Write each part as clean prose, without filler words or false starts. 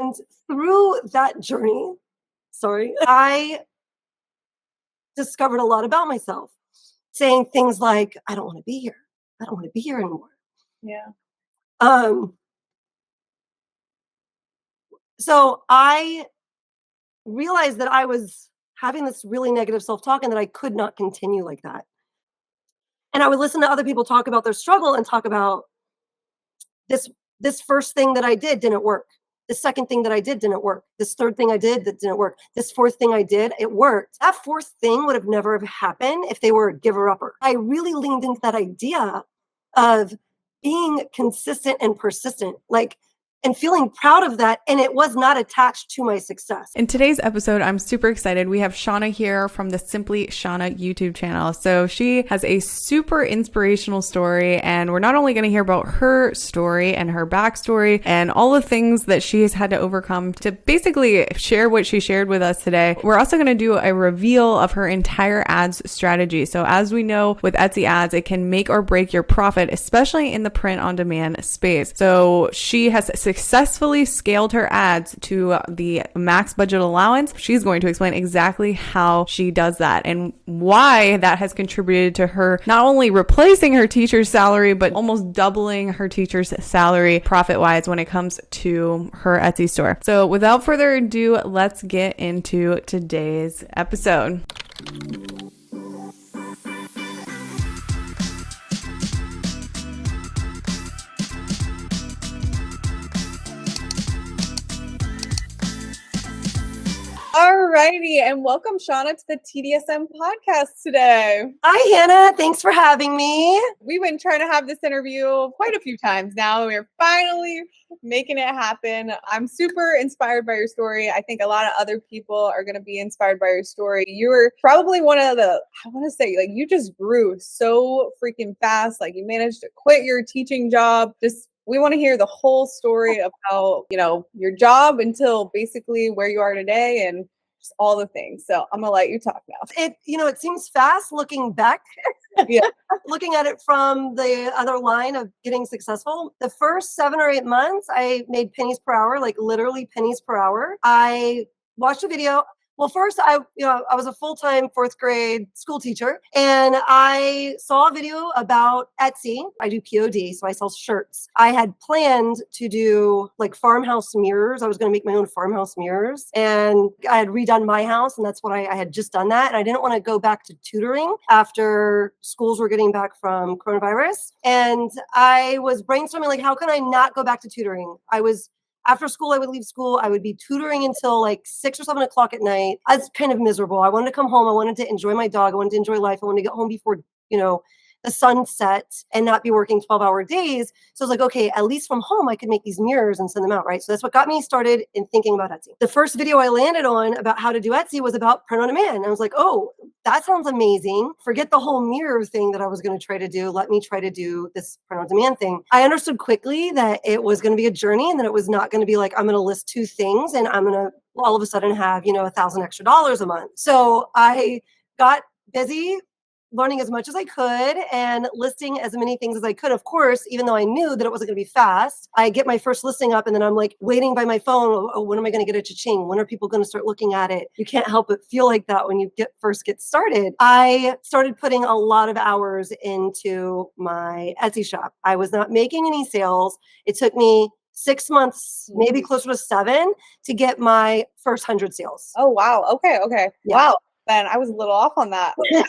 And through that journey, I discovered a lot about myself, saying things like, I don't want to be here. I don't want to be here anymore. Yeah. So I realized that I was having this really negative self-talk and that I could not continue like that. And I would listen to other people talk about their struggle and talk about this first thing that I did didn't work. The second thing that I did didn't work. This third thing I did that didn't work. This fourth thing I did, it worked. That fourth thing would have never have happened if they were a giver-upper. I really leaned into that idea of being consistent and persistent, and feeling proud of that. And it was not attached to my success. In today's episode, I'm super excited. We have Shawna here from the Simply Shawna YouTube channel. So she has a super inspirational story, and we're not only going to hear about her story and her backstory and all the things that she has had to overcome to basically share what she shared with us today. We're also going to do a reveal of her entire ads strategy. So as we know with Etsy ads, it can make or break your profit, especially in the print on demand space. So she has successfully scaled her ads to the max budget allowance. She's going to explain exactly how she does that and why that has contributed to her not only replacing her teacher's salary, but almost doubling her teacher's salary profit-wise when it comes to her Etsy store. So without further ado, let's get into today's episode. Alrighty, and welcome Shawna to the TDSM podcast today. Hi, Hannah. Thanks for having me. We've been trying to have this interview quite a few times now. We're finally making it happen. I'm super inspired by your story. I think a lot of other people are going to be inspired by your story. You were probably one of the, I want to say, you just grew so freaking fast. You managed to quit your teaching job. We want to hear the whole story about, your job until basically where you are today and just all the things. So I'm going to let you talk now. It seems fast looking back. Yeah. Looking at it from the other line of getting successful. The first 7 or 8 months, I made pennies per hour, literally pennies per hour. I watched a video. Well, first, I was a full-time 4th grade school teacher, and I saw a video about Etsy. I do POD, so I sell shirts. I had planned to do farmhouse mirrors. I was going to make my own farmhouse mirrors, and I had redone my house, and that's what I had just done that. And I didn't want to go back to tutoring after schools were getting back from coronavirus. And I was brainstorming, how can I not go back to tutoring? After school, I would leave school. I would be tutoring until 6 or 7 o'clock at night. I was kind of miserable. I wanted to come home. I wanted to enjoy my dog. I wanted to enjoy life. I wanted to get home before, the sun set and not be working 12-hour days. So I was okay, at least from home, I could make these mirrors and send them out, right? So that's what got me started in thinking about Etsy. The first video I landed on about how to do Etsy was about print on demand. And I was oh, that sounds amazing. Forget the whole mirror thing that I was going to try to do. Let me try to do this print on demand thing. I understood quickly that it was going to be a journey and that it was not going to be I'm going to list 2 things and I'm going to all of a sudden have, $1,000 extra a month. So I got busy learning as much as I could and listing as many things as I could. Of course, even though I knew that it wasn't going to be fast, I get my first listing up and then I'm waiting by my phone. Oh, when am I going to get a cha-ching? When are people going to start looking at it? You can't help but feel like that when you first get started. I started putting a lot of hours into my Etsy shop. I was not making any sales. It took me 6 months, maybe closer to 7, to get my first 100 sales. Oh, wow. Okay. Yeah. Wow. Then I was a little off on that. I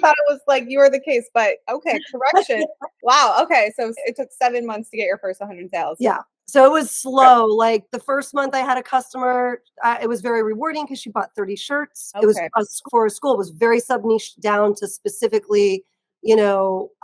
thought it was you were the case, but okay, correction. Wow. Okay. So it took 7 months to get your first 100 sales. Yeah. So it was slow. The first month I had a customer, it was very rewarding because she bought 30 shirts. Okay. It was for a school. It was very sub-niche down to specifically,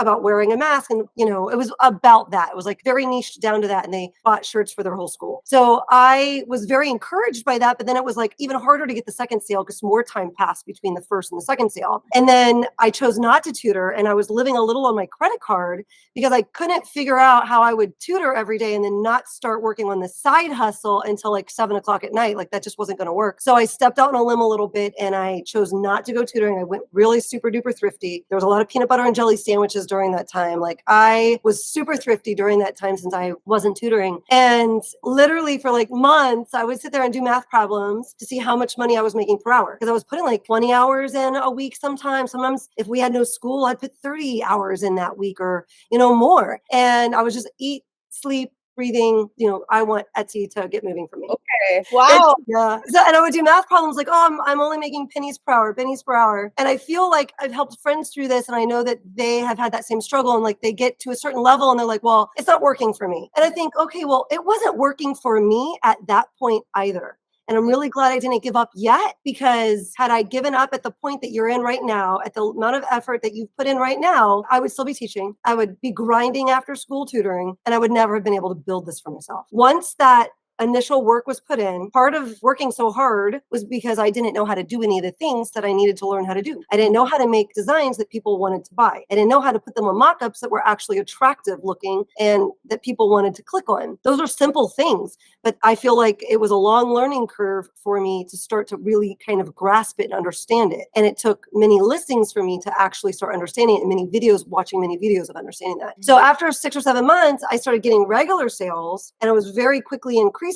about wearing a mask. And, it was about that. It was very niche down to that. And they bought shirts for their whole school. So I was very encouraged by that. But then it was even harder to get the second sale because more time passed between the first and the second sale. And then I chose not to tutor. And I was living a little on my credit card because I couldn't figure out how I would tutor every day and then not start working on the side hustle until 7 o'clock at night. That just wasn't going to work. So I stepped out on a limb a little bit and I chose not to go tutoring. I went really super duper thrifty. There was a lot of peanut butter and jelly sandwiches during that time. Like I was super thrifty during that time since I wasn't tutoring. And literally for like months, I would sit there and do math problems to see how much money I was making per hour. Because I was putting like 20 hours in a week sometimes. Sometimes if we had no school, I'd put 30 hours in that week or, more. And I was just eat, sleep, breathing, I want Etsy to get moving for me. Okay. Wow. Yeah. And I would do math problems like, oh, I'm only making pennies per hour. And I feel like I've helped friends through this. And I know that they have had that same struggle. And like they get to a certain level and they're like, well, it's not working for me. And I think, okay, well, it wasn't working for me at that point either. And I'm really glad I didn't give up yet, because had I given up at the point that you're in right now, at the amount of effort that you've put in right now, I would still be teaching. I would be grinding after school tutoring, and I would never have been able to build this for myself. Once that initial work was put in, part of working so hard was because I didn't know how to do any of the things that I needed to learn how to do. I didn't know how to make designs that people wanted to buy. I didn't know how to put them on mock-ups that were actually attractive looking and that people wanted to click on. Those are simple things, but I feel like it was a long learning curve for me to start to really kind of grasp it and understand it. And it took many listings for me to actually start understanding it, and many videos, watching many videos of understanding that. So after 6 or 7 months, I started getting regular sales, and it was very quickly increasing.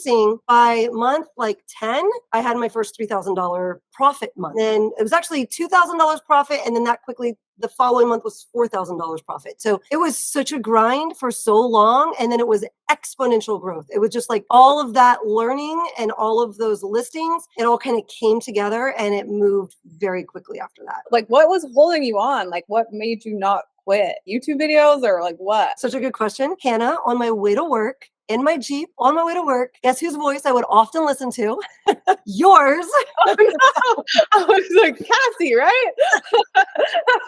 By month like 10, I had my first $3,000 profit month. And it was actually $2,000 profit. And then that quickly, the following month was $4,000 profit. So it was such a grind for so long. And then it was exponential growth. It was just like all of that learning and all of those listings, it all kind of came together and it moved very quickly after that. Like, what was holding you on? Like, what made you not quit? YouTube videos or like what? Such a good question. Hannah, on my way to work, in my Jeep, on my way to work, guess whose voice I would often listen to? Yours. Oh, no. I was like, Cassie, right?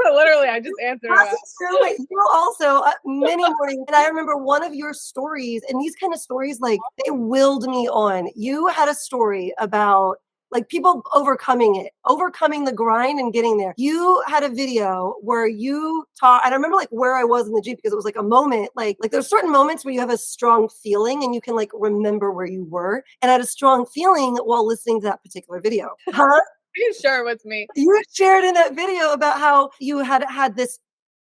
Literally, I just answered that. Cassie's true, but you also, many mornings. And I remember one of your stories, and these kind of stories, like, they willed me on. You had a story about like people overcoming the grind and getting there. You had a video where you taught, and I remember like where I was in the Jeep, because it was like a moment, like there's certain moments where you have a strong feeling and you can like remember where you were. And I had a strong feeling while listening to that particular video. Huh? You share with me. You shared in that video about how you had this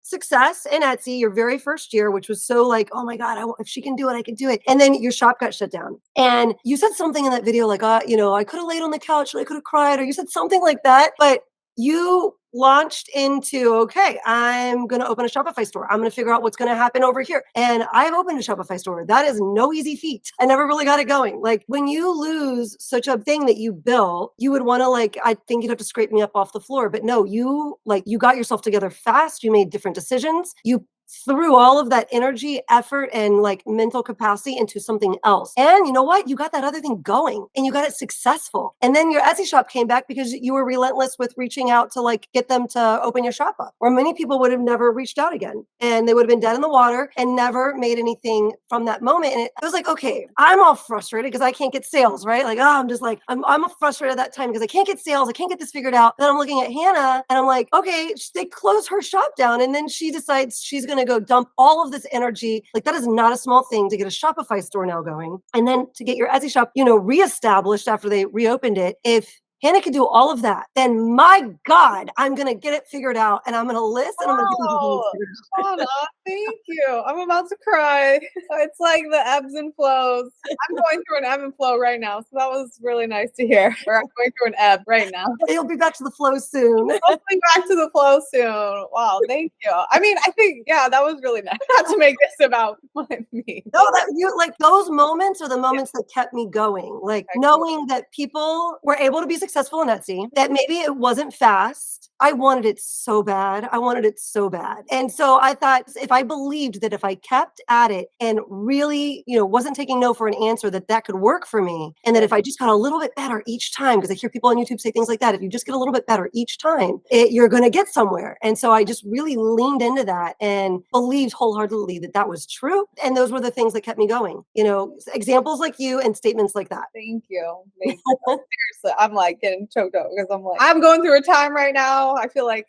success in Etsy your very first year, which was so like, oh my God, if she can do it, I can do it. And then your shop got shut down. And you said something in that video like, I could have laid on the couch, or I could have cried, or you said something like that. But you launched into, okay, I'm going to open a Shopify store. I'm going to figure out what's going to happen over here. And I've opened a Shopify store. That is no easy feat. I never really got it going. Like when you lose such a thing that you built, you would want to I think you'd have to scrape me up off the floor. But no, you got yourself together fast. You made different decisions. You threw all of that energy, effort, and like mental capacity into something else. And you know what? You got that other thing going and you got it successful. And then your Etsy shop came back because you were relentless with reaching out to like get them to open your shop up. Or many people would have never reached out again and they would have been dead in the water and never made anything from that moment. And it was like, okay, I'm all frustrated because I can't get sales, right? Like, I'm just like, I'm frustrated at that time because I can't get sales. I can't get this figured out. Then I'm looking at Hannah and I'm like, okay, they close her shop down. And then she decides she's going to go dump all of this energy. Like that is not a small thing to get a Shopify store now going. And then to get your Etsy shop, reestablished after they reopened it. If Hannah could do all of that, then my God, I'm going to get it figured out and I'm going to list and I'm going to get it figured out. Shawna, thank you. I'm about to cry. It's like the ebbs and flows. I'm going through an ebb and flow right now. So that was really nice to hear. Where I'm going through an ebb right now. You'll be back to the flow soon. Hopefully back to the flow soon. Wow, thank you. I mean, I think, yeah, that was really nice. Not to make this about me. No, that you like those moments are the moments that kept me going. Like knowing that people were able to be successful in Etsy, that maybe it wasn't fast. I wanted it so bad. And so I thought if I believed that if I kept at it and really, wasn't taking no for an answer, that could work for me. And that if I just got a little bit better each time, because I hear people on YouTube say things like that, if you just get a little bit better each time, you're going to get somewhere. And so I just really leaned into that and believed wholeheartedly that was true. And those were the things that kept me going. Examples like you and statements like that. Thank you. Seriously, I'm like getting choked up because I'm going through a time right now. I feel like,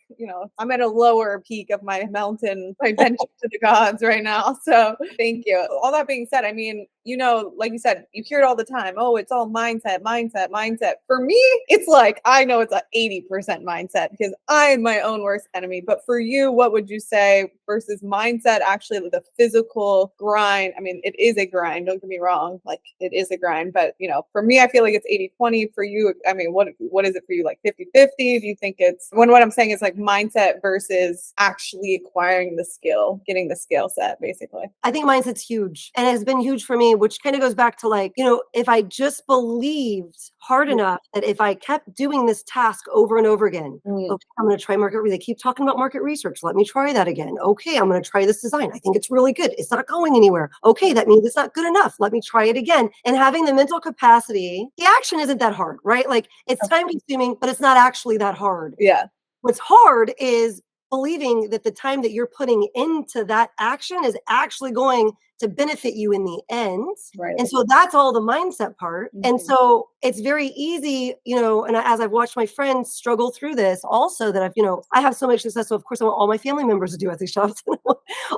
I'm at a lower peak of my mountain, my bench to the gods right now. So thank you. All that being said, I mean, you know, like you said, you hear it all the time. Oh, it's all mindset, mindset, mindset. For me, it's like, I know it's a 80% mindset because I am my own worst enemy. But for you, what would you say versus mindset, actually the physical grind? I mean, it is a grind. Don't get me wrong. Like it is a grind, but you know, for me, I feel like it's 80-20. For you, I mean, what is it for you? Like 50-50? Do you think it's what I'm saying is like mindset versus actually acquiring the skill, getting the skill set, basically? I think mindset's huge and it has been huge for me, which kind of goes back to like, you know, if I just believed hard enough that if I kept doing this task over and over again, okay, I'm going to try market research. They keep talking about market research. Let me try that again. Okay, I'm going to try this design. I think it's really good. It's not going anywhere. Okay, that means it's not good enough. Let me try it again. And having the mental capacity, the action isn't that hard, right? Like it's time consuming, but it's not actually that hard. Yeah. What's hard is believing that the time that you're putting into that action is actually going to benefit you in the end. Right. And so that's all the mindset part. And so it's very easy, you know, and as I've watched my friends struggle through this also that I've, you know, I have so much success. So of course I want all my family members to do Etsy shops,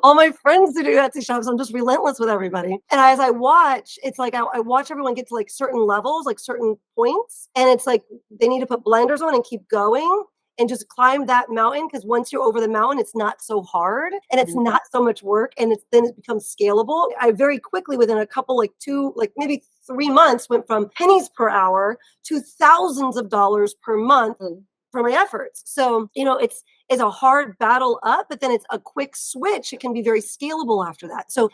all my friends to do Etsy shops. I'm just relentless with everybody. And as I watch, it's like, I watch everyone get to like certain levels, like certain points. And it's like, they need to put blinders on and keep going and just climb that mountain. Because once you're over the mountain, it's not so hard and it's not so much work. And then it becomes scalable. I very quickly, within a couple, like maybe 3 months, went from pennies per hour to thousands of dollars per month for my efforts. So, you know, it's a hard battle up, but then it's a quick switch. It can be very scalable after that. So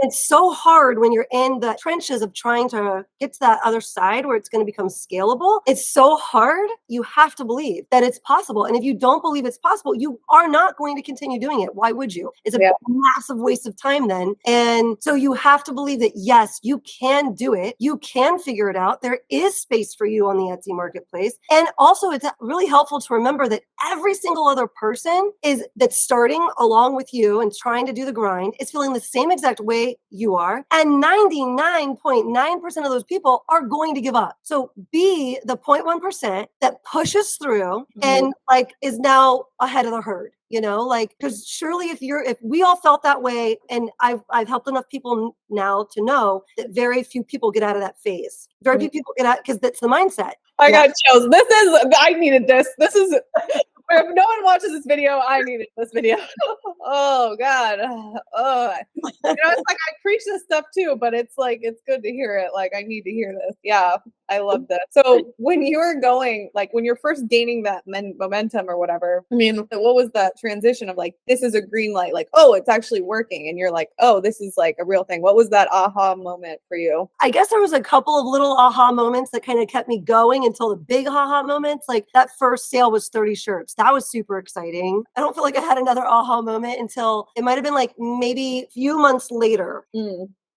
it's so hard when you're in the trenches of trying to get to that other side where it's going to become scalable. It's so hard. You have to believe that it's possible. And if you don't believe it's possible, you are not going to continue doing it. Why would you? It's a massive waste of time then. And so you have to believe that, yes, you can do it. You can figure it out. There is space for you on the Etsy marketplace. And also it's really helpful to remember that every single other person that's starting along with you and trying to do the grind is feeling the same exact way you are. And 99.9% of those people are going to give up. So be the 0.1% that pushes through and like is now ahead of the herd. You know, like, because surely if we all felt that way, and I've helped enough people now to know that very few people get out of that phase. Very few people get out because that's the mindset. I got chills. I needed this. This is, if no one watches this video, I needed this video. Oh God. Oh, you know, it's like I preach this stuff too, but it's like, it's good to hear it. Like I need to hear this. Yeah. I love that. So when you're going, like when you're first gaining that momentum or whatever, I mean, what was that transition of like, this is a green light, like, oh, it's actually working. And you're like, oh, this is like a real thing. What was that aha moment for you? I guess there was a couple of little aha moments that kind of kept me going until the big aha moments. Like that first sale was 30 shirts. That was super exciting. I don't feel like I had another aha moment until it might've been like maybe a few months later.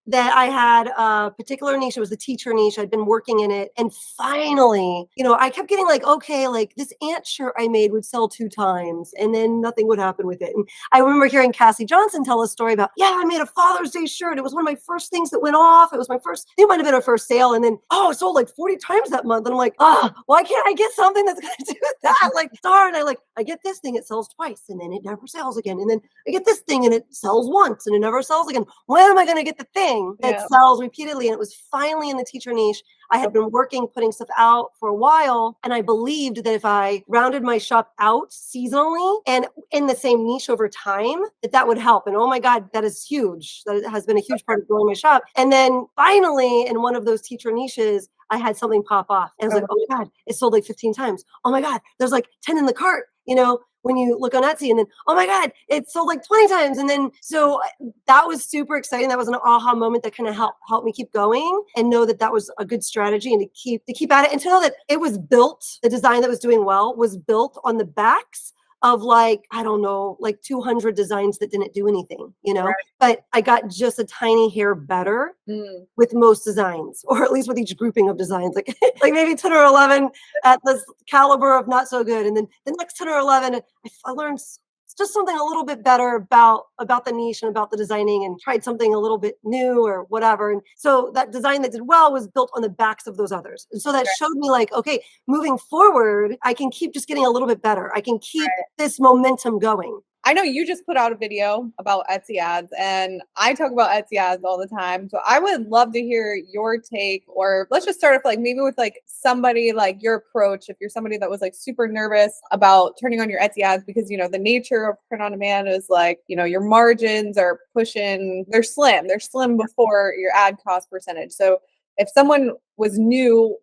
That I had a particular niche. It was the teacher niche. I'd been working in it. And finally, you know, I kept getting like, okay, like this ant shirt I made would sell 2 times and then nothing would happen with it. And I remember hearing Cassie Johnson tell a story about, yeah, I made a Father's Day shirt. It was one of my first things that went off. It was my first, it might've been our first sale. And then, oh, it sold like 40 times that month. And I'm like, why can't I get something that's going to do that? Like, darn, I get this thing, it sells twice and then it never sells again. And then I get this thing and it sells once and it never sells again. When am I going to get the thing that sells repeatedly? And it was finally in the teacher niche. I had been putting stuff out for a while. And I believed that if I rounded my shop out seasonally and in the same niche over time, that would help. And oh my God, that is huge. That has been a huge part of growing my shop. And then finally, in one of those teacher niches, I had something pop off. And I was like, oh my God, it sold like 15 times. Oh my God, there's like 10 in the cart, you know, when you look on Etsy. And then, oh my God, it sold like 20 times. And then, so that was super exciting. That was an aha moment that kind of helped me keep going and know that was a good strategy and to keep at it and to know that it was built, the design that was doing well was built on the backs of like, I don't know, like 200 designs that didn't do anything, you know, but I got just a tiny hair better with most designs, or at least with each grouping of designs, like maybe 10 or 11 at this caliber of not so good. And then the next 10 or 11, I learned just something a little bit better about the niche and about the designing and tried something a little bit new or whatever. And so that design that did well was built on the backs of those others. And so that showed me like, okay, moving forward, I can keep just getting a little bit better. I can keep this momentum going. I know you just put out a video about Etsy ads, and I talk about Etsy ads all the time. So I would love to hear your take, or let's just start off like maybe with like somebody like your approach. If you're somebody that was like super nervous about turning on your Etsy ads, because the nature of print on demand is like, your margins are pushing, they're slim before your ad cost percentage. So if someone was new,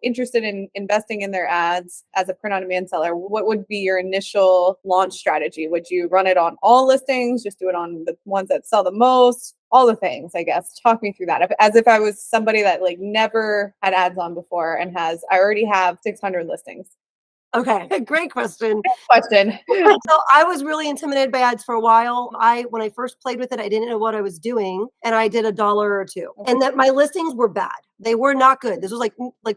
interested in investing in their ads as a print on demand seller, what would be your initial launch strategy? Would you run it on all listings, just do it on the ones that sell the most, all the things, I guess? Talk me through that. As if I was somebody that like never had ads on before and I already have 600 listings. Okay, great question. Question. So I was really intimidated by ads for a while. When I first played with it, I didn't know what I was doing, and I did $1 or $2, and that my listings were bad. They were not good. This was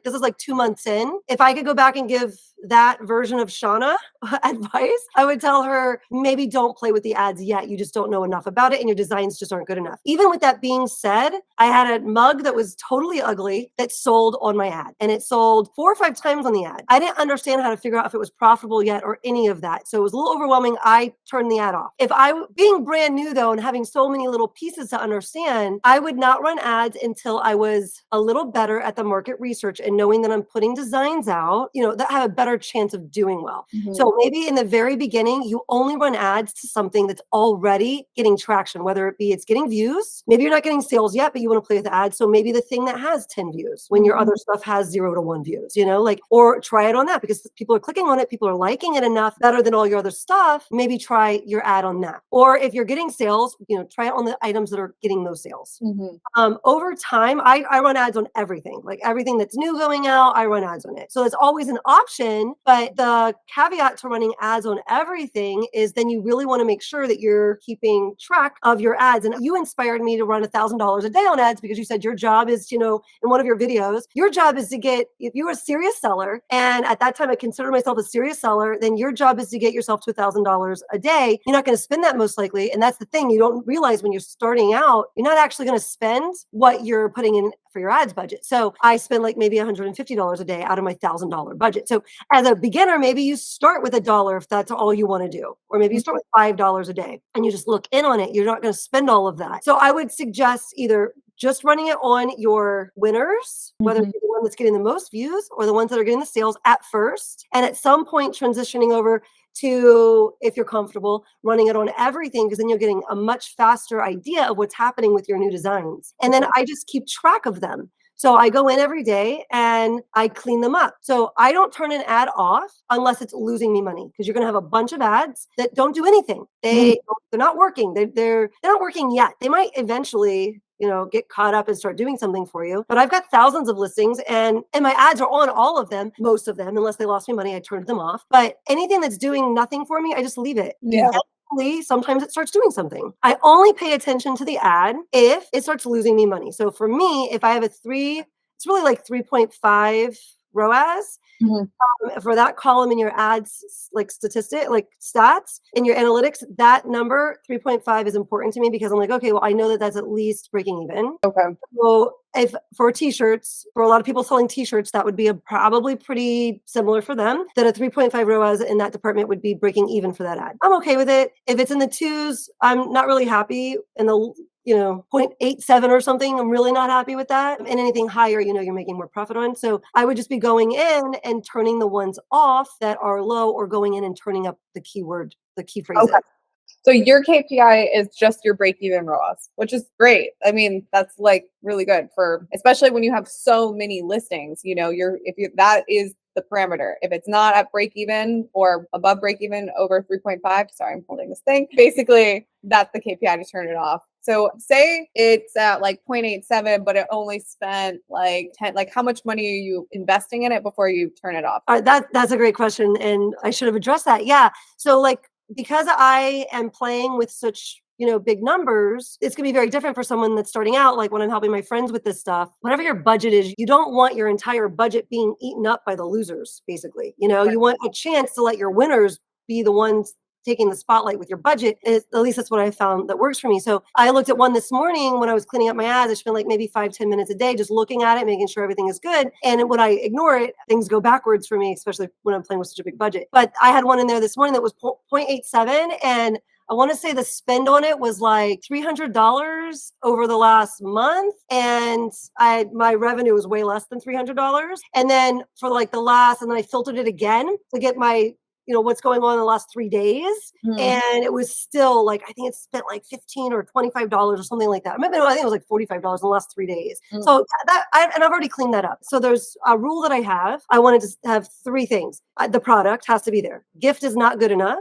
this is like 2 months in. If I could go back and give that version of Shawna advice, I would tell her, maybe don't play with the ads yet. You just don't know enough about it and your designs just aren't good enough. Even with that being said, I had a mug that was totally ugly that sold on my ad, and it sold 4 or 5 times on the ad. I didn't understand how to figure out if it was profitable yet or any of that. So it was a little overwhelming. I turned the ad off. Being brand new though, and having so many little pieces to understand, I would not run ads until I was a little better at the market research and knowing that I'm putting designs out, that have a better chance of doing well. Mm-hmm. So maybe in the very beginning, you only run ads to something that's already getting traction, whether it be it's getting views. Maybe you're not getting sales yet, but you want to play with ads. So maybe the thing that has 10 views when your other stuff has 0 to 1 views, or try it on that because people are clicking on it. People are liking it enough better than all your other stuff. Maybe try your ad on that. Or if you're getting sales, try it on the items that are getting those sales. Mm-hmm. Over time, I run ads on everything, like everything that's new going out, I run ads on it. So it's always an option, but the caveat to running ads on everything is then you really want to make sure that you're keeping track of your ads. And you inspired me to run $1,000 a day on ads because you said your job is, in one of your videos, your job is to get, if you're a serious seller, and at that time I consider myself a serious seller, then your job is to get yourself to $1,000 a day. You're not going to spend that most likely. And that's the thing you don't realize when you're starting out, you're not actually going to spend what you're putting in for your ads budget. So I spend like maybe $150 a day out of my $1,000 budget. So as a beginner, maybe you start with $1 if that's all you want to do, or maybe you start with $5 a day and you just look in on it. You're not going to spend all of that. So I would suggest either just running it on your winners, whether it's the one that's getting the most views or the ones that are getting the sales at first, and at some point transitioning over to, if you're comfortable, running it on everything, because then you're getting a much faster idea of what's happening with your new designs. And then I just keep track of them. So I go in every day and I clean them up. So I don't turn an ad off unless it's losing me money, because you're going to have a bunch of ads that don't do anything. They're not working. They're not working yet. They might eventually get caught up and start doing something for you. But I've got thousands of listings and my ads are on all of them, most of them, unless they lost me money, I turned them off. But anything that's doing nothing for me, I just leave it. Yeah. Sometimes it starts doing something. I only pay attention to the ad if it starts losing me money. So for me, if I have it's really like 3.5 ROAS. For that column in your ads, like stats in your analytics, that number 3.5 is important to me because I'm like, okay, well, I know that that's at least breaking even. Okay. So if for t-shirts, for a lot of people selling t-shirts, that would be probably pretty similar for them, that a 3.5 ROAS in that department would be breaking even for that ad. I'm okay with it. If it's in the 2s, I'm not really happy. In the 0.87 or something, I'm really not happy with that. And anything higher, you're making more profit on. So I would just be going in and turning the ones off that are low, or going in and turning up the key phrases. Okay. So your KPI is just your break-even ROAS, which is great. I mean, that's like really good especially when you have so many listings. That is the parameter. If it's not at break even or above break even over 3.5, sorry, I'm holding this thing. Basically, that's the KPI to turn it off. So say it's at like 0.87, but it only spent like 10, like how much money are you investing in it before you turn it off? That's a great question. And I should have addressed that. Yeah. So because I am playing with such big numbers, it's going to be very different for someone that's starting out. Like when I'm helping my friends with this stuff, whatever your budget is, you don't want your entire budget being eaten up by the losers, basically. You want a chance to let your winners be the ones taking the spotlight with your budget. At least that's what I found that works for me. So I looked at one this morning when I was cleaning up my ads. I spent like maybe 5-10 minutes a day just looking at it, making sure everything is good. And when I ignore it, things go backwards for me, especially when I'm playing with such a big budget. But I had one in there this morning that was 0.87, and I want to say the spend on it was like $300 over the last month. And my revenue was way less than $300. And then for like and then I filtered it again to get my, what's going on in the last 3 days. And it was still like, I think it spent like $15 or $25 or something like that. I think it was like $45 in the last 3 days. So and I've already cleaned that up. So there's a rule that I have. I wanted to have 3 things. The product has to be there. Gift is not good enough.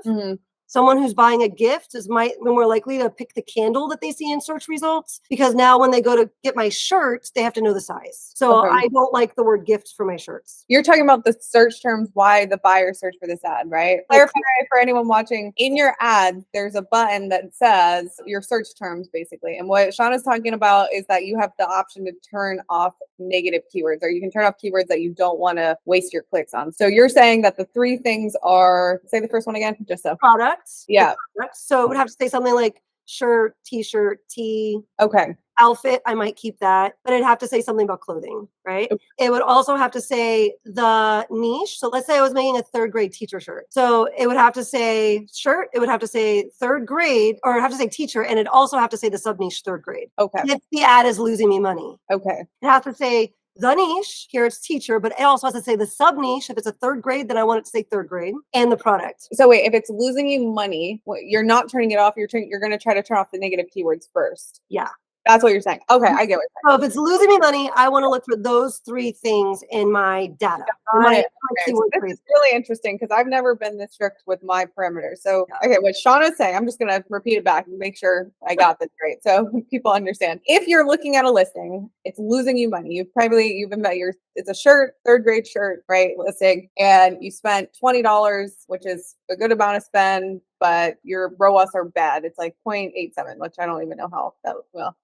Someone who's buying a gift is more likely to pick the candle that they see in search results, because now when they go to get my shirt, they have to know the size. So I don't like the word gift for my shirts. You're talking about the search terms, why the buyer search for this ad, right? Clarify for anyone watching, in your ad, there's a button that says your search terms, basically. And what Shawna's talking about is that you have the option to turn off negative keywords, or you can turn off keywords that you don't want to waste your clicks on. So you're saying that the 3 things are, say the first one again, just so. Product. Yeah. So it would have to say something like shirt, t-shirt, tee. Okay. Outfit, I might keep that, but it'd have to say something about clothing, right? Okay. It would also have to say the niche. So let's say I was making a 3rd grade teacher shirt. So it would have to say shirt, it would have to say 3rd grade, or it would have to say teacher, and it'd also have to say the sub niche 3rd grade. Okay. If the ad is losing me money. Okay. It has to say the niche, here it's teacher, but it also has to say the sub niche. If it's a 3rd grade, then I want it to say 3rd grade, and the product. So wait, if it's losing you money, you're not turning it off. You're going to try to turn off the negative keywords first. Yeah. That's what you're saying. Okay, I get what you're saying. So if it's losing me money, I want to look for those 3 things in my data. Okay. So this is really interesting because I've never been this strict with my parameters. So, okay, what Shawna's saying, I'm just going to repeat it back and make sure I got this right so people understand. If you're looking at a listing, it's losing you money. You've it's a shirt, 3rd grade shirt, right? Listing, and you spent $20, which is a good amount of spend, but your ROAS are bad. It's like 0.87, which I don't even know how that well.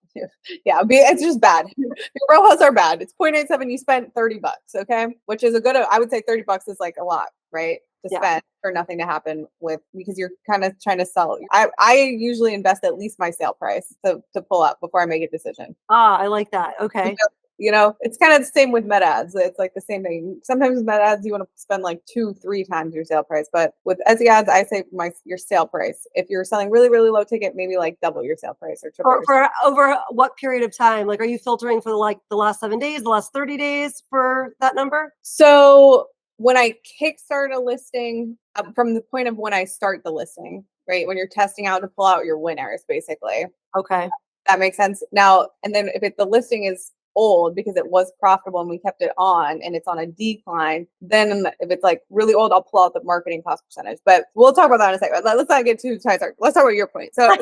Yeah, it's just bad. Your ROAS are bad. It's 0.87. You spent $30, okay? Which is I would say $30 is like a lot, right? To spend for nothing to happen with, because you're kind of trying to sell. I usually invest at least my sale price to pull up before I make a decision. I like that. Okay. It's kind of the same with meta ads. It's like the same thing. Sometimes with meta ads, you want to spend like 2-3 times your sale price. But with Etsy ads, I say your sale price. If you're selling really, really low ticket, maybe like double your sale price or triple. For over what period of time? Like, are you filtering for the last 7 days, the last 30 days for that number? So when I kickstart a listing, from the point of when I start the listing, right? When you're testing out to pull out your winners, basically. Okay. That makes sense. Now, and then if the listing is old because it was profitable and we kept it on and it's on a decline, then if it's like really old, I'll pull out the marketing cost percentage. But we'll talk about that in a second. Let's not get too tight. Let's talk about your point. So on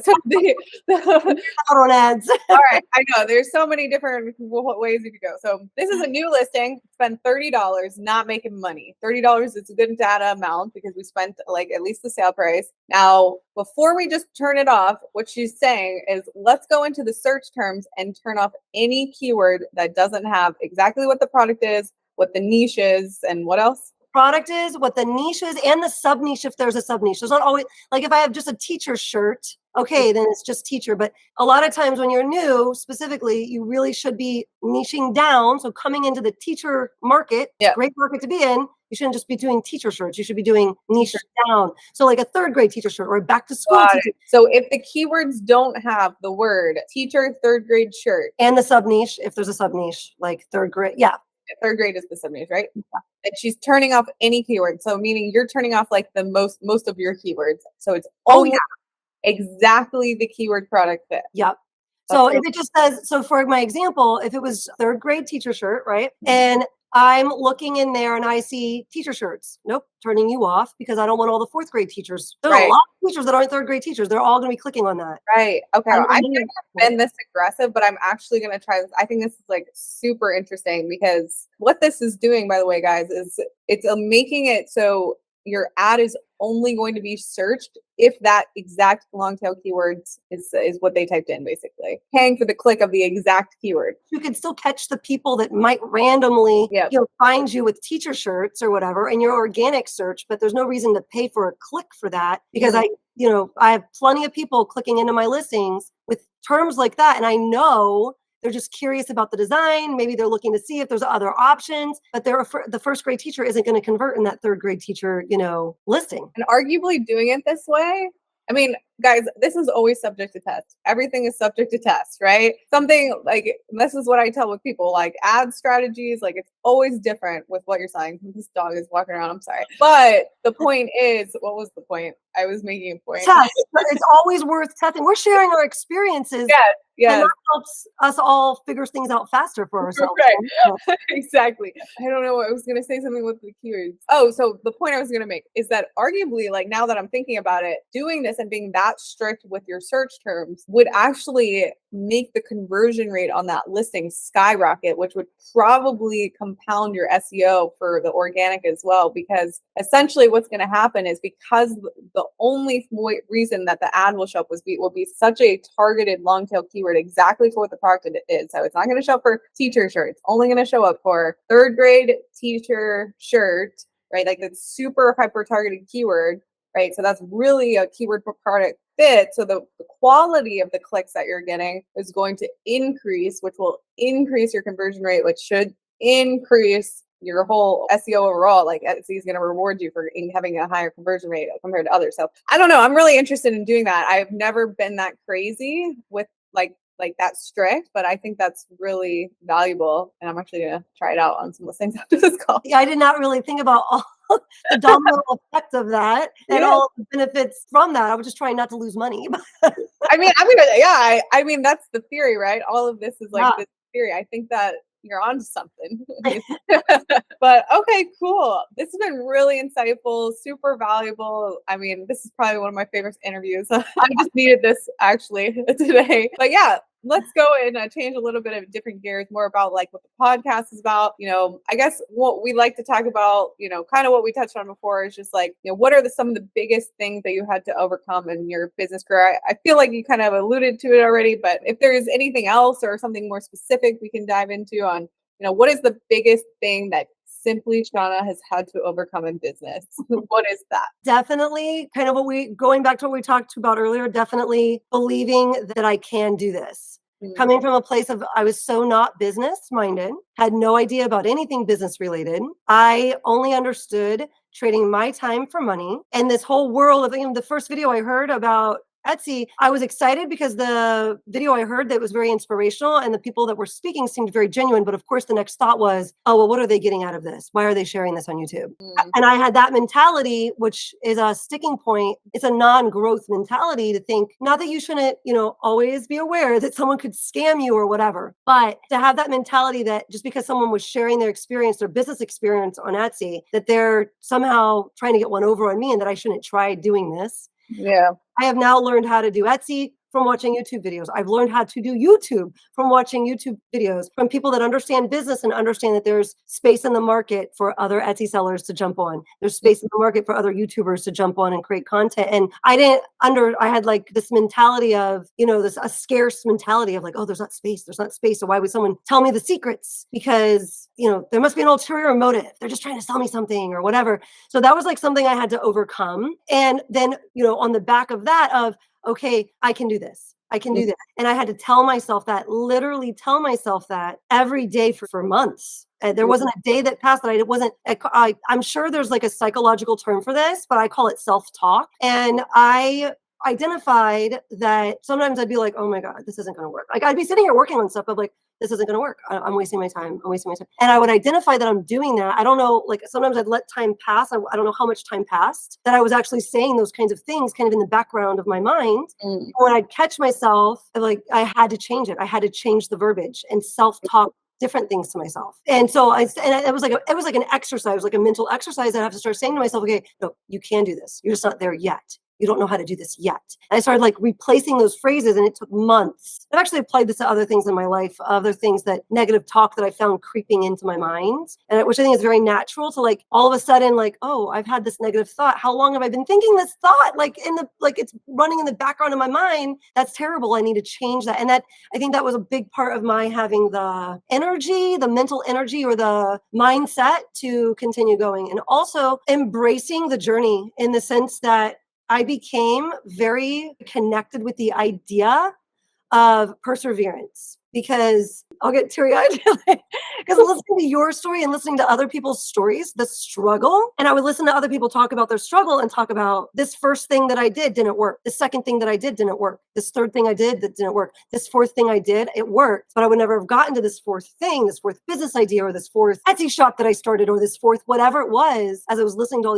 ads. All right, I know there's so many different ways you could go. So this is a new listing. Spend $30, not making money. $30 is a good data amount because we spent like at least the sale price. Now, before we just turn it off, what she's saying is let's go into the search terms and turn off any keyword that doesn't have exactly what the product is, what the niche is, and what else? Product is, what the niche is, and the sub niche if there's a sub niche. There's not always, like if I have just a teacher shirt, okay, then it's just teacher. But a lot of times when you're new, specifically, you really should be niching down. So coming into the teacher market, great market to be in, you shouldn't just be doing teacher shirts. You should be doing niche down. So like a 3rd grade teacher shirt or a back to school teacher. So if the keywords don't have the word teacher, 3rd grade shirt. And the sub niche, if there's a sub niche, like 3rd grade. Yeah. 3rd grade is the sub niche, right? Yeah. And she's turning off any keyword. So meaning you're turning off like the most of your keywords. So it's only exactly the keyword product fit. Yep. So if it just says, so for my example, if it was 3rd grade teacher shirt, right? And I'm looking in there and I see teacher shirts. Nope, turning you off because I don't want all the 4th grade teachers. There's a lot of teachers that aren't 3rd grade teachers. They're all going to be clicking on that. Right. Okay. I've never been this aggressive, but I'm actually going to try this. I think this is like super interesting because what this is doing, by the way, guys, is it's making it so your ad is only going to be searched if that exact long tail keywords is what they typed in, basically paying for the click of the exact keyword. You can still catch the people that might randomly find you with teacher shirts or whatever in your organic search, but there's no reason to pay for a click for that because I have plenty of people clicking into my listings with terms like that. And I know they're just curious about the design. Maybe they're looking to see if there's other options, but the first grade teacher isn't going to convert in that third grade teacher, listing. And arguably doing it this way, I mean, guys, this is always subject to test. Everything is subject to test, right? Something like this is what I tell with people, like ad strategies, like it's always different with what you're selling. This dog is walking around, I'm sorry. But the point is, what was the point? I was making a point. Test. It's always worth testing. We're sharing our experiences. Yes, yes. And that helps us all figure things out faster for ourselves. Right. Exactly. I don't know. I was going to say something with the keywords. Oh, so the point I was going to make is that arguably, like now that I'm thinking about it, doing this and being that strict with your search terms would actually make the conversion rate on that listing skyrocket, which would probably compound your SEO for the organic as well. Because essentially what's going to happen is because the only reason that the ad will show up will be such a targeted long tail keyword exactly for what the product it is. So it's not going to show up for teacher shirt. It's only going to show up for third grade teacher shirt, right? Like that's super hyper targeted keyword, right? So that's really a keyword for product fit. So the quality of the clicks that you're getting is going to increase, which will increase your conversion rate, which should increase your whole SEO overall. Like Etsy is going to reward you for having a higher conversion rate compared to others. So I don't know. I'm really interested in doing that. I've never been that crazy with like that strict, but I think that's really valuable. And I'm actually going to try it out on some listings after this call. Yeah, I did not really think about all the domino effect of that and all the benefits from that. I was just trying not to lose money. I mean, that's the theory, right? All of this is like this theory. I think that you're onto something. But okay, cool. This has been really insightful, super valuable. I mean, this is probably one of my favorite interviews. I just needed this actually today. But yeah, let's go and change a little bit of different gears, more about like what the podcast is about. I guess what we like to talk about, kind of what we touched on before is just like, what are some of the biggest things that you had to overcome in your business career? I feel like you kind of alluded to it already, but if there's anything else or something more specific we can dive into on, what is the biggest thing that Simply Shawna has had to overcome in business? What is that? Definitely kind of going back to what we talked about earlier, definitely believing that I can do this. Coming from a place of, I was so not business minded, had no idea about anything business related. I only understood trading my time for money. And this whole world of, the first video I heard about Etsy, I was excited because the video I heard that was very inspirational and the people that were speaking seemed very genuine. But of course, the next thought was, oh, well, what are they getting out of this? Why are they sharing this on YouTube? And I had that mentality, which is a sticking point. It's a non-growth mentality to think, not that you shouldn't, always be aware that someone could scam you or whatever, but to have that mentality that just because someone was sharing their experience, their business experience on Etsy, that they're somehow trying to get one over on me and that I shouldn't try doing this. Yeah. I have now learned how to do Etsy from watching YouTube videos. I've learned how to do YouTube from watching YouTube videos from people that understand business and understand that there's space in the market for other Etsy sellers to jump on. There's space in the market for other YouTubers to jump on and create content. And I had like this mentality of, a scarce mentality of like, oh, there's not space. So why would someone tell me the secrets? Because, there must be an ulterior motive. They're just trying to sell me something or whatever. So that was like something I had to overcome. And then, on the back of that of, okay, I can do this. I can do that. And I had to literally tell myself that every day for months. There wasn't a day that passed that I'm sure there's like a psychological term for this, but I call it self-talk. And I identified that sometimes I'd be like, oh my God, this isn't going to work. Like I'd be sitting here working on stuff, but like, this isn't going to work. I'm wasting my time. And I would identify that I'm doing that. I don't know, like sometimes I'd let time pass. I don't know how much time passed that I was actually saying those kinds of things kind of in the background of my mind. When I'd catch myself, like I had to change it. I had to change the verbiage and self-talk different things to myself. And so it was like an exercise, like a mental exercise. I have to start saying to myself, okay, no, you can do this. You're just not there yet. You don't know how to do this yet. And I started like replacing those phrases and it took months. I've actually applied this to other things in my life, other things that negative talk that I found creeping into my mind, and which I think is very natural to like all of a sudden like, oh, I've had this negative thought. How long have I been thinking this thought? Like it's running in the background of my mind. That's terrible. I need to change that. And I think that was a big part of my having the energy, the mental energy or the mindset to continue going, and also embracing the journey in the sense that I became very connected with the idea of perseverance, because I'll get teary-eyed because listening to your story and listening to other people's stories, the struggle, and I would listen to other people talk about their struggle and talk about this first thing that I did didn't work. The second thing that I did didn't work. This third thing I did that didn't work. This fourth thing I did, it worked, but I would never have gotten to this fourth thing, this fourth business idea, or this fourth Etsy shop that I started, or this fourth whatever it was, as I was listening to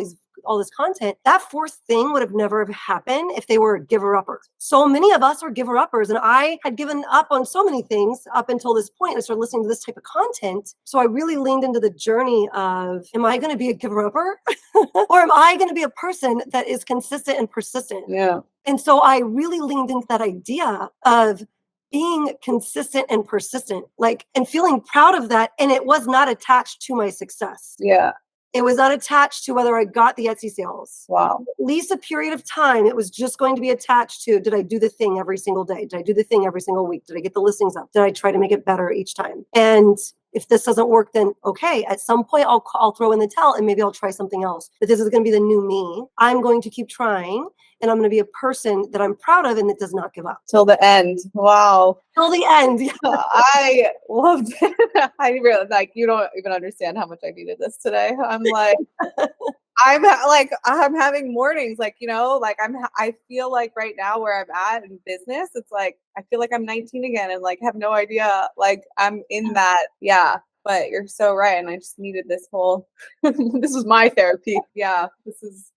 all this content. That fourth thing would have never have happened if they were giver-uppers. So many of us are giver-uppers, and I had given up on so many things up until this point. I started listening to this type of content. So I really leaned into the journey of, am I going to be a giver-upper? Or am I going to be a person that is consistent and persistent? Yeah. And so I really leaned into that idea of being consistent and persistent, like, and feeling proud of that. And it was not attached to my success. Yeah. It was not attached to whether I got the Etsy sales. Wow. At least a period of time, it was just going to be attached to, did I do the thing every single day? Did I do the thing every single week? Did I get the listings up? Did I try to make it better each time? And if this doesn't work, then okay, at some point I'll throw in the towel and maybe I'll try something else. But this is going to be the new me. I'm going to keep trying, and I'm going to be a person that I'm proud of and that does not give up. Till the end. Wow. Till the end. Yeah. I loved it. I really, like, you don't even understand how much I needed this today. I'm like, I'm having mornings, like, you know, like I feel like right now where I'm at in business, it's like, I feel like I'm 19 again and like have no idea, like I'm in that. Yeah. But you're so right. And I just needed this whole, this was my therapy. Yeah. This is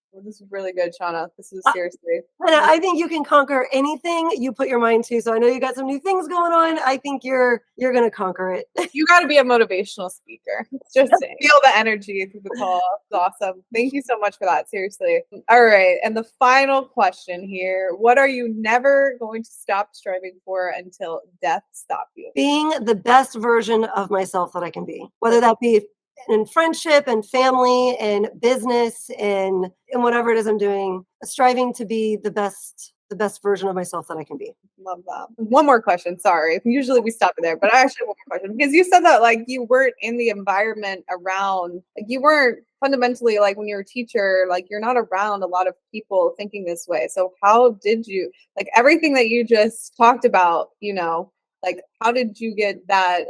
really good, Shawna. This is seriously. And I think you can conquer anything you put your mind to. So I know you got some new things going on. I think you're going to conquer it. You got to be a motivational speaker. Just feel the energy through the call. It's awesome. Thank you so much for that. Seriously. All right. And the final question here, what are you never going to stop striving for until death stops you? Being the best version of myself that I can be, whether that be in friendship and family and business and whatever it is I'm doing, striving to be the best version of myself that I can be. Love that. One more question. Sorry. Usually we stop there, but I actually have one more question, because you said that like you weren't in the environment around, like you weren't fundamentally, like when you're a teacher, like you're not around a lot of people thinking this way. So how did you, like everything that you just talked about, you know, like how did you get that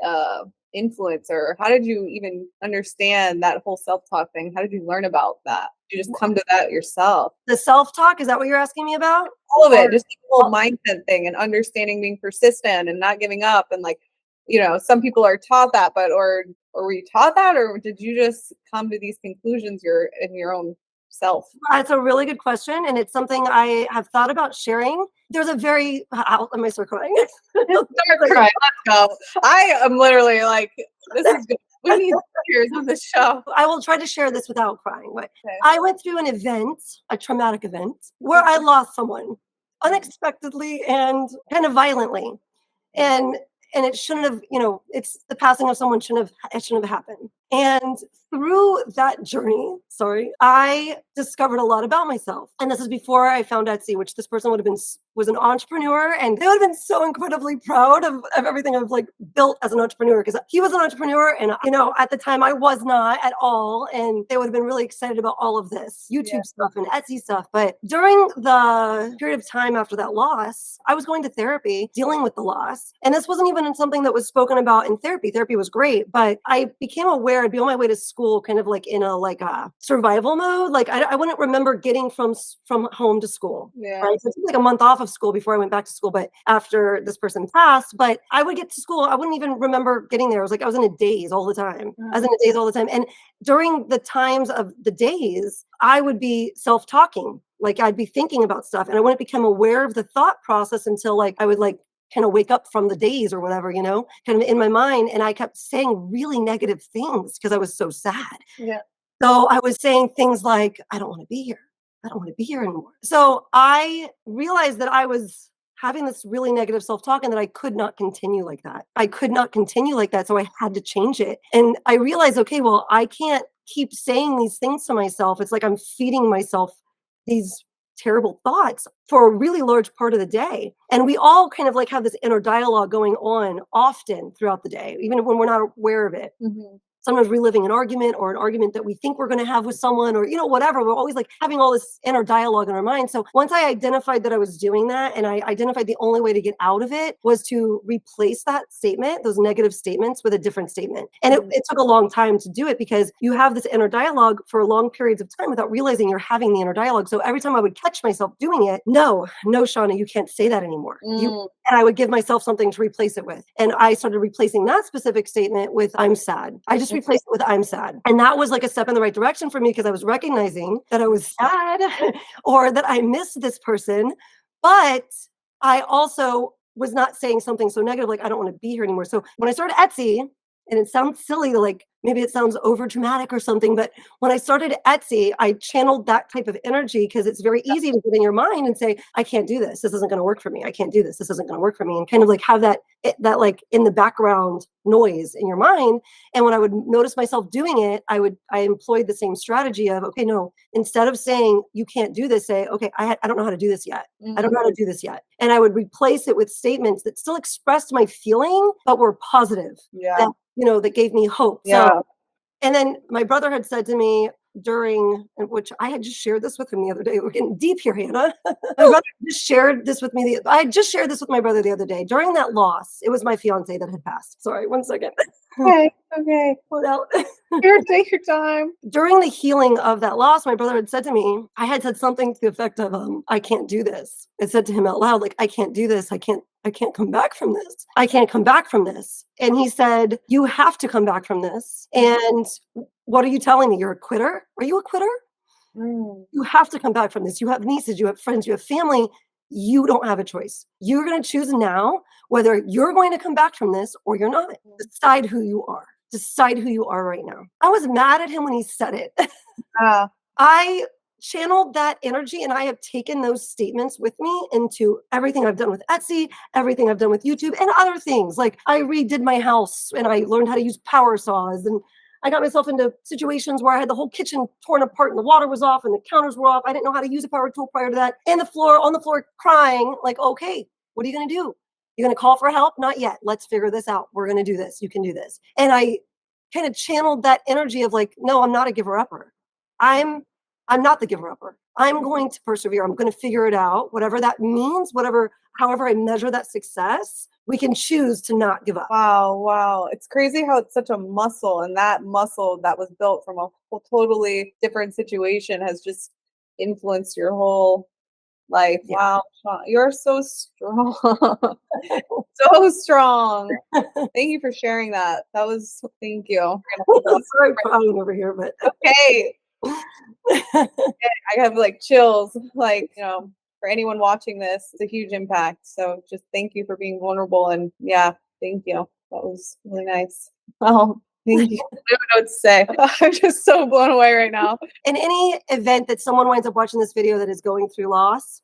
influence, or how did you even understand that whole self-talk thing? How did you learn about that? Did you just come to that yourself? The self-talk, is that what you're asking me about? All of it, just the whole mindset thing and understanding being persistent and not giving up. And like, you know, some people are taught that, but or were you taught that, or did you just come to these conclusions you're in your own self? That's a really good question, and it's something I have thought about sharing. There's a very, am I start crying? Start crying. Let's go. I am literally like, this is good. We need tears on the show. I will try to share this without crying. But Okay. I went through an event, a traumatic event, where I lost someone unexpectedly and kind of violently. And it shouldn't have, you know, it's the passing of someone shouldn't have happened. And through that journey, I discovered a lot about myself. And this is before I found Etsy, which this person was an entrepreneur, and they would have been so incredibly proud of everything I've like built as an entrepreneur, because he was an entrepreneur and, you know, at the time I was not at all. And they would have been really excited about all of this YouTube stuff and Etsy stuff. But during the period of time after that loss, I was going to therapy, dealing with the loss. And this wasn't even something that was spoken about in therapy. Therapy was great, but I became aware I'd be on my way to school kind of like in a survival mode. Like I wouldn't remember getting from home to school. Yeah. Right? So I took like a month off of school before I went back to school, but after this person passed, but I would get to school, I wouldn't even remember getting there. It was like I was in a daze all the time. I was in a daze all the time. And during the times of the days, I would be self-talking. Like I'd be thinking about stuff, and I wouldn't become aware of the thought process until like I would like kind of wake up from the days or whatever, you know, kind of in my mind. And I kept saying really negative things because I was so sad. Yeah. So I was saying things like, I don't want to be here. I don't want to be here anymore. So I realized that I was having this really negative self-talk and that I could not continue like that. I could not continue like that. So I had to change it. And I realized, okay, well, I can't keep saying these things to myself. It's like I'm feeding myself these terrible thoughts for a really large part of the day. And we all kind of like have this inner dialogue going on often throughout the day, even when we're not aware of it. Mm-hmm. sometimes reliving an argument or an argument that we think we're going to have with someone or, whatever. We're always like having all this inner dialogue in our mind. So once I identified that I was doing that, and I identified the only way to get out of it was to replace that statement, those negative statements, with a different statement. And it took a long time to do it because you have this inner dialogue for long periods of time without realizing you're having the inner dialogue. So every time I would catch myself doing it, no, Shawna, you can't say that anymore. And I would give myself something to replace it with. And I started replacing that specific statement with I'm sad. I just replaced it with I'm sad. And that was like a step in the right direction for me because I was recognizing that I was sad or that I missed this person. But I also was not saying something so negative, like I don't want to be here anymore. So when I started Etsy, and it sounds silly, like maybe it sounds over dramatic or something, but when I started Etsy, I channeled that type of energy because it's very easy to get in your mind and say, I can't do this. This isn't going to work for me. I can't do this. This isn't going to work for me. And kind of like have that like in the background noise in your mind. And when I would notice myself doing it, I employed the same strategy of, okay, no, instead of saying you can't do this, say, okay, I don't know how to do this yet. I don't know how to do this yet. And I would replace it with statements that still expressed my feeling, but were positive. Yeah. That gave me hope. Yeah. So, and then my brother had said to me which I had just shared this with him the other day. We're getting deep here, Hannah. My brother just shared this with me. I just shared this with my brother the other day. During that loss, it was my fiance that had passed. Sorry, 1 second. Okay. Pull it out. Here, take your time. During the healing of that loss, my brother had said to me, I had said something to the effect of, I can't do this. I said to him out loud, like, I can't do this. I can't come back from this. I can't come back from this. And he said, you have to come back from this. And what are you telling me? You're a quitter? Are you a quitter? You have to come back from this. You have nieces, you have friends, you have family. You don't have a choice. You're going to choose now whether you're going to come back from this or you're not. Decide who you are. Decide who you are right now. I was mad at him when he said it. I channeled that energy and I have taken those statements with me into everything I've done with Etsy, everything I've done with YouTube and other things. Like I redid my house and I learned how to use power saws and I got myself into situations where I had the whole kitchen torn apart and the water was off and the counters were off. I didn't know how to use a power tool prior to that. And on the floor crying like, okay, what are you going to do? You're going to call for help? Not yet. Let's figure this out. We're going to do this. You can do this. And I kind of channeled that energy of like, no, I'm not a giver-upper. I'm not the giver-upper. I'm going to persevere. I'm going to figure it out. Whatever that means, however I measure that success, we can choose to not give up. Wow. It's crazy how it's such a muscle, and that muscle that was built from a whole totally different situation has just influenced your whole life. Yeah. Wow, Shawna, you're so strong. So strong. Thank you for sharing that. Thank you. I'm sorry crying over here, but okay. I have like chills, like, for anyone watching this, it's a huge impact. So just thank you for being vulnerable. And yeah, thank you. That was really nice. Oh, thank you. I don't know what to say. I'm just so blown away right now. In any event that someone winds up watching this video that is going through loss,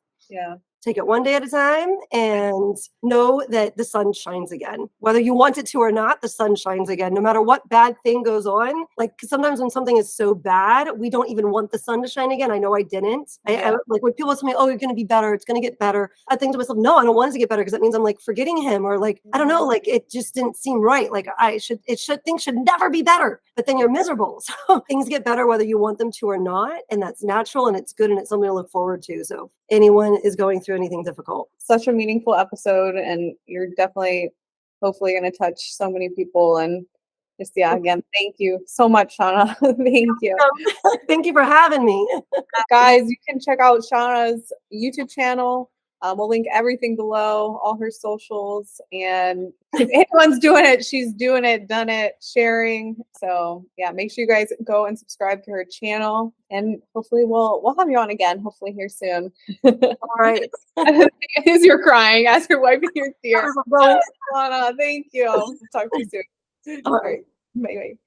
take it one day at a time and know that the sun shines again. Whether you want it to or not, the sun shines again. No matter what bad thing goes on, like sometimes when something is so bad, we don't even want the sun to shine again. I know I didn't. I like when people tell me, oh, you're going to be better. It's going to get better. I think to myself, no, I don't want it to get better because that means I'm like forgetting him or like, I don't know, like it just didn't seem right. Like things should never be better, but then you're miserable. So things get better whether you want them to or not. And that's natural and it's good and it's something to look forward to. So anyone is going through anything difficult. Such a meaningful episode, and you're definitely, hopefully, going to touch so many people. And just again, thank you so much, Shawna. Thank you. Thank you for having me, guys. You can check out Shawna's YouTube channel. We'll link everything below, all her socials, and if anyone's doing it, she's doing it, done it, sharing. So yeah, make sure you guys go and subscribe to her channel, and hopefully we'll have you on again, hopefully here soon. All right. As you're crying, as you're wiping your tears. Thank you. Talk to you soon. All right. Bye.